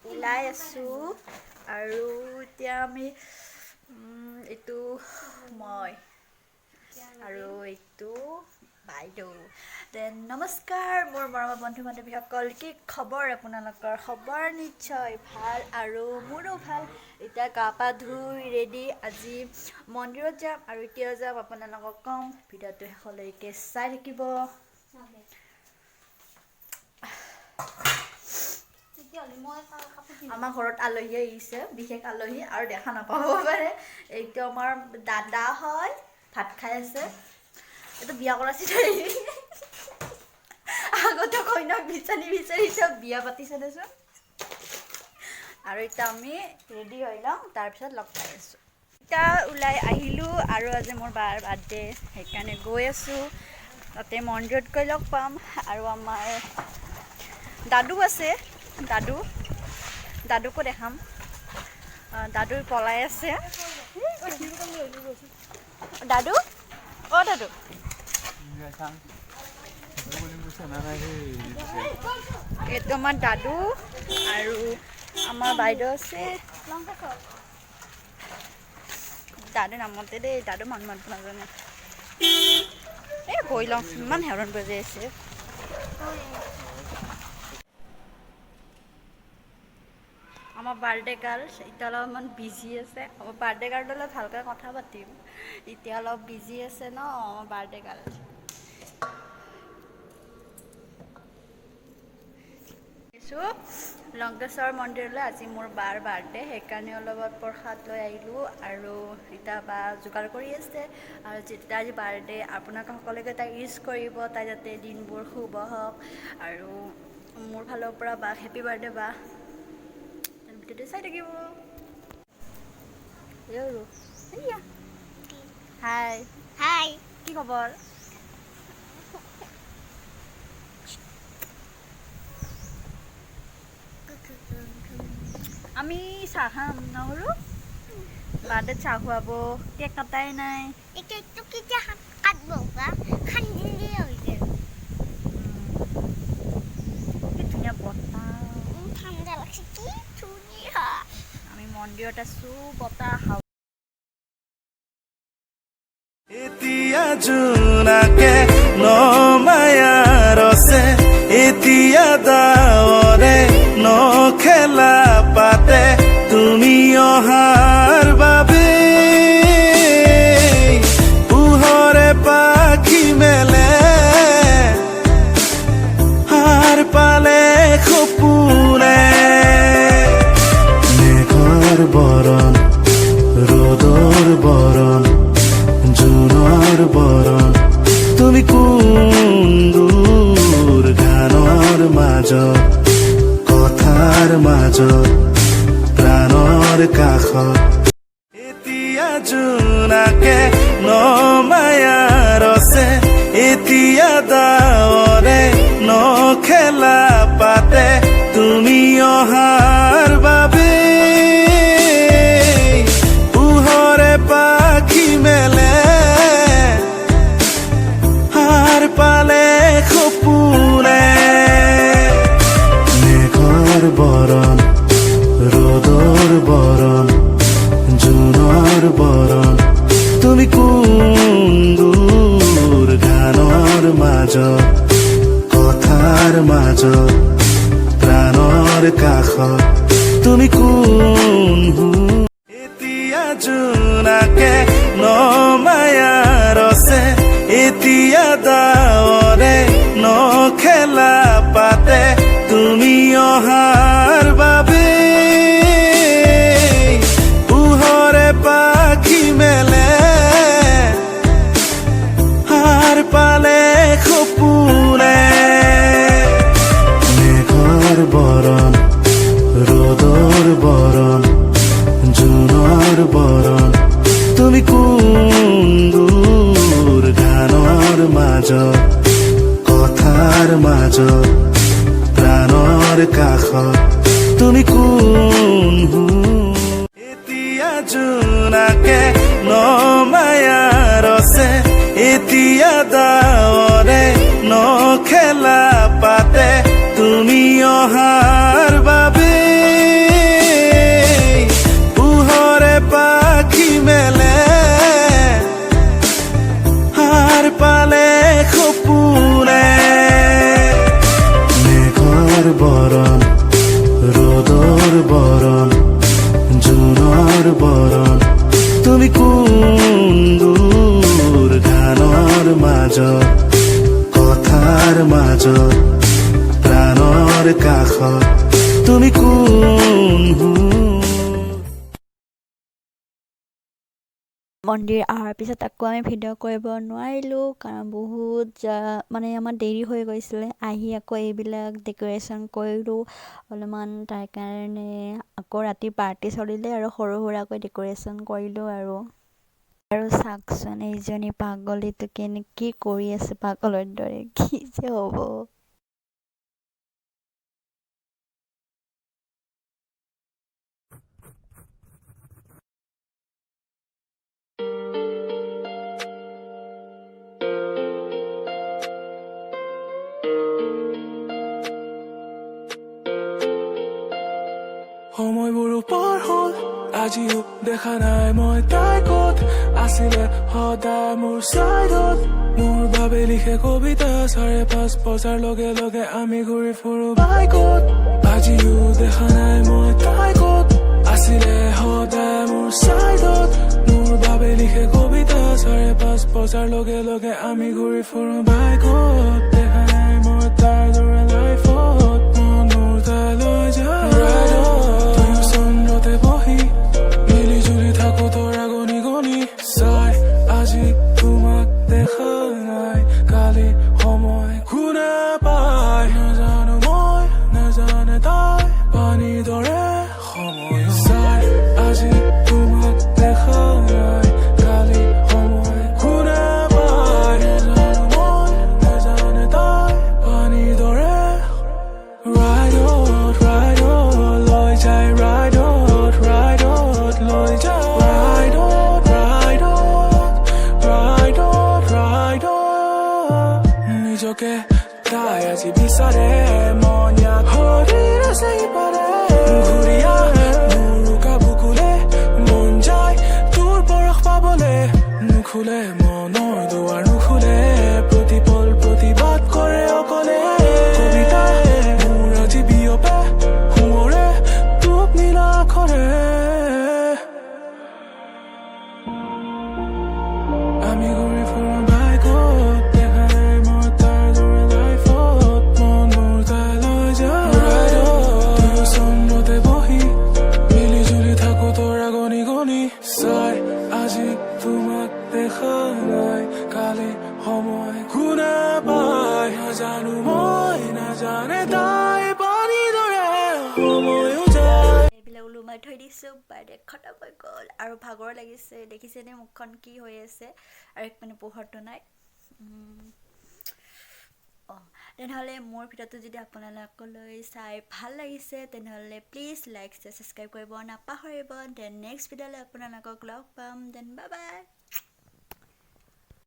ওলাই আছোঁ আৰু এতিয়া আমি এইটো মই আৰু এইটো বাইদেউ। দেন নমস্কাৰ মোৰ মৰমৰ বন্ধু বান্ধৱীসকল, কি খবৰ আপোনালোকৰ? খবৰ নিশ্চয় ভাল আৰু মোৰো ভাল। এতিয়া গা পা ধুই ৰেডি, আজি মন্দিৰত যাম আৰু এতিয়া যাম আপোনালোকক ক'ম, ভিডিঅ'টো শেষলৈকে চাই থাকিব। আমাৰ ঘৰত আলহী আহিছে, বিশেষ আলহী আৰু দেখা নাপাব পাৰে। এইটো আমাৰ দাদা হয়, ভাত খাই আছে। এইটো বিয়া কৰা চিনাৰী। আগতে কইনাক বিচাৰি বিচাৰি চব বিয়া পাতিছে দেচোন। আৰু এতিয়া আমি ৰেডি হৈ লওঁ, তাৰপিছত লগ পাই আছোঁ। এতিয়া ওলাই আহিলোঁ আৰু আজি মোৰ বাৰ বাৰ্থডে, সেইকাৰণে গৈ আছোঁ। তাতে মন্দিৰত গৈ লগ পাম আৰু আমাৰ দাদু আছে, দাদুকো দেখাম। দাদু পলাই আছে। দাদু অ' দাদু এইটো আমাৰ দাদু আৰু আমাৰ বাইদেউ আছে। দাদু নামতে দেই, দাদু মানুহ মাতিব নাজানে। এই বহি লওঁ, ইমান হেৰণ বাজি আছে। আমাৰ বাৰ্থডে গাৰ্ল এতিয়া অলপমান বিজি আছে। আমাৰ বাৰ্থডে গাৰ্লৰ লগত ভালকৈ কথা পাতিম, এতিয়া অলপ বিজি আছে ন আমাৰ বাৰ্থডে গাৰ্ল। লংকেশ্বৰ মন্দিৰলৈ, আজি মোৰ বাৰ বাৰ্থডে, সেইকাৰণে অলপ প্ৰসাদ লৈ আহিলোঁ আৰু এতিয়া বা যোগাৰ কৰি আছে। আৰু যেতিয়া আজি বাৰ্থডে, আপোনালোকে সকলোকে তাই উইছ কৰিব, তাই যাতে দিনবোৰ শুভ হওক আৰু মোৰ ফালৰ পৰা বাক হেপী বাৰ্থডে বা। ভিডিঅ'টো চাই থাকিব। হাই হাই, কি খবৰ? আমি চাহ খাম নহৰু, বাৰ্থডেত চাহ খুৱাব, কেক কটাই নাই। কেকটো কেতিয়া কাটব বা? খান্দিলে হৈ যায়। কি ধুনীয়া বতাহ। ঠাণ্ডা লাগছে, কি ধুনীয়া। আমি মন্দিৰত আছোঁ, বতাহ খাওঁ। এতিয়া জোনাকে নমায়াৰ আছে, এতিয়া ডাৱৰে নখেলা পাতে, তুমি অহাৰ বাবে পোহৰে পাখি মেলে, হাৰ পালে সপোনে, মেঘৰ বৰণ ৰ'দৰ বৰণ জোনৰ বৰণ, তুমি কোন দূৰ গানৰ মাজত, কথাৰ মাজত, প্ৰাণৰ কাষত। এতিয়া জোনাকে নমায়াৰ আছে, এতিয়া ডাৱৰে নখেলা পাতে, তুমি অহাৰ বাবে পোহৰে পাখি মেলে, হাৰ পালে সপোনে, মেঘৰ বৰণ ৰ'দৰ বৰণ জোনৰ বৰণ, তুমি কোন দূৰ গানৰ মাজত, কথাৰ মাজত, প্ৰাণৰ কাষত, তুমি কোন? এতিয়া জোনাকে নমায়াৰ আছে, এতিয়া ডাৱৰে নখেলা পাতে, তুমি অহাৰ বাবে পোহৰে পাখি মেলে, হাৰ পালে সপোনে, মেঘৰ বৰণ ৰ'দৰ বৰণ জোনৰ বৰণ, তুমি কোন দূৰ গানৰ মাজত, কথাৰ মাজত, প্ৰাণৰ কাষত, তুমি কোন? এতিয়া জোনাকে নমায়াৰ আছে, এতিয়া ডাৱৰে নখেলা পাতে, তুমি অহাৰ বাবে মাজত প্ৰাণৰ কাষত তুমি কোন মন্দিৰ অহাৰ পিছত আকৌ আমি ভিডিঅ' কৰিব নোৱাৰিলোঁ কাৰণ বহুত মানে আমাৰ দেৰি হৈ গৈছিলে আহি আকৌ এইবিলাক ডেক'ৰেশ্যন কৰিলোঁ অলপমান তাৰ কাৰণে আকৌ ৰাতি পাৰ্টি চলিলে আৰু সৰু সুৰাকৈ ডেক'ৰেশ্যন কৰিলোঁ আৰু চাওকচোন এইজনী পাগলীটো কি কৰি আছে পাগলৰ দৰে কি যে হ'ব সময়বোৰো পাৰ হ'ল আজিও দেখা নাই মই তাই ক'ত আছিলে সদায় মোৰ চাইডত মোৰ বাবে লিখে কবিতা 5:30 বজাৰ লগে লগে আমি ঘূৰি ফুৰো বাইকত আজিও দেখা নাই মই তাই ক'ত আছিলে সদায় মোৰ চাইডত মোৰ বাবে লিখে কবিতা 5:30 বজাৰ লগে লগে আমি ঘূৰি ফুৰো বাইকত দেখা নাই মই তাইৰ দৰে লাইফত মন মোৰ তাইলৈ যায় তাই আজি বিচাৰে মন ইয়াক শৰীৰ আছে ইপাৰে ঘূৰিয়া মোৰ বুকুলে মন যায় তোৰ পৰশ পাবলে নুখুলে মনৰ দুৱাৰ নুখুলে প্ৰতিপল প্ৰতিবাদ কৰে অকলে কবিতা মোৰ আজি বিয়পে সোঁৱৰে তোক নীলা আখৰে আমি ঘূৰি ফুৰো বাইকত দেখা নাই মই তাইৰ দৰে লাইফত মন মোৰ তাইলৈ যায় তুমিও চন্দ্ৰতে বহি মিলি জুলি থাকো তৰা গণি গণি চাই আজি তোমাক দেখা নাই কালি সময় কোনে পায় নাজানো মই নাজানে তাই পানী দৰে সময়ো যায় এইবিলাক ওলোমাই থৈ দিছোঁ বাৰ্থডে খতম হৈ গ'ল আৰু ভাগৰ লাগিছে দেখিছেনে মুখখন কি হৈ আছে আৰু এক মানে পোহৰটো নাই তেনেহ'লে মোৰ ভিডিঅ'টো যদি আপোনালোকলৈ চাই ভাল লাগিছে তেনেহ'লে প্লিজ লাইক ছাবস্ক্ৰাইব কৰিব নাপাহৰিব দেন নেক্সট ভিডিঅ'লৈ আপোনালোকক লগ পাম দেন বাই বাই